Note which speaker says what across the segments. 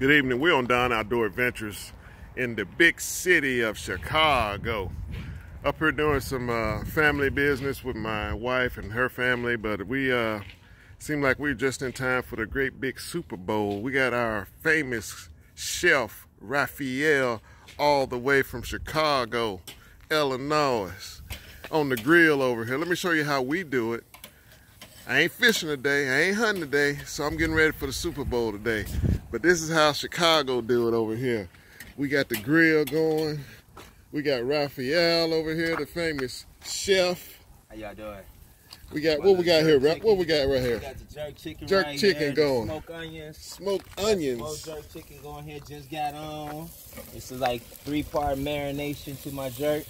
Speaker 1: Good evening. We're on Don Outdoor Adventures in the big city of Chicago. Up here doing some family business with my wife and her family, but we seem like we're just in time for the great big Super Bowl. We got our famous chef, Raphael, all the way from Chicago, Illinois, on the grill over here. Let me show you how we do it. I ain't fishing today, I ain't hunting today, so I'm getting ready for the Super Bowl today. But this is how Chicago do it over here. We got the grill going. We got Raphael over here, the famous chef.
Speaker 2: How y'all doing?
Speaker 1: We got what we got here, what we got right here?
Speaker 2: We got the jerk chicken.
Speaker 1: Jerk
Speaker 2: right
Speaker 1: chicken
Speaker 2: here,
Speaker 1: going.
Speaker 2: Smoked onions.
Speaker 1: Smoked onions.
Speaker 2: Smoked jerk chicken going here. Just got on. This is like 3-part marination to my jerk.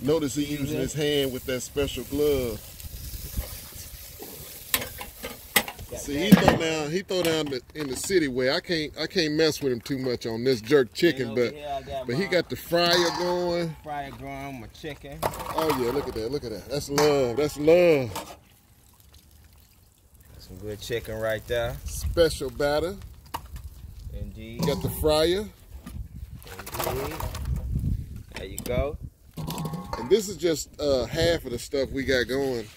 Speaker 1: Notice he using his hand with that special glove. See, he throw down in the city way. I can't mess with him too much on this jerk chicken, but he got the fryer going.
Speaker 2: Fryer going, my chicken.
Speaker 1: Oh yeah, look at that. That's love. That's love.
Speaker 2: Some good chicken right there.
Speaker 1: Special batter.
Speaker 2: Indeed.
Speaker 1: Got the fryer.
Speaker 2: Indeed. There you go.
Speaker 1: And this is just half of the stuff we got going.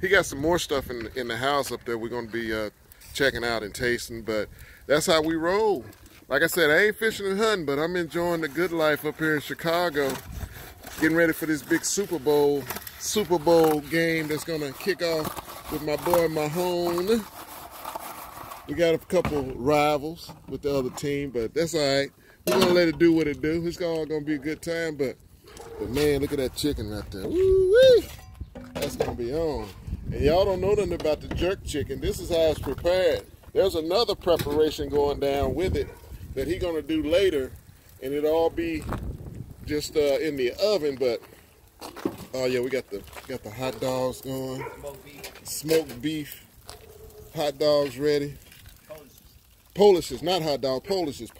Speaker 1: He got some more stuff in the house up there we're going to be checking out and tasting, but that's how we roll. Like I said, I ain't fishing and hunting, but I'm enjoying the good life up here in Chicago, getting ready for this big Super Bowl game that's going to kick off with my boy Mahone. We got a couple rivals with the other team, but that's all right. We're going to let it do what it do. It's all going to be a good time, but man, look at that chicken right there. Woo-wee! That's going to be on. And y'all don't know nothing about the jerk chicken. This is how it's prepared. There's another preparation going down with it that he's going to do later, and it'll all be just in the oven. But oh yeah, we got the hot dogs going. Smoked beef. Hot dogs ready. Polishes, not hot dog. Polishes.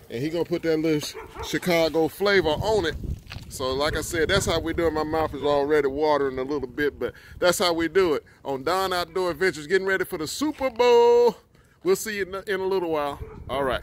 Speaker 1: And he's going to put that little Chicago flavor on it. So like I said, that's how we do it. My mouth is already watering a little bit, but that's how we do it on Don Outdoor Adventures, getting ready for the Super Bowl. We'll see you in a little while. All right.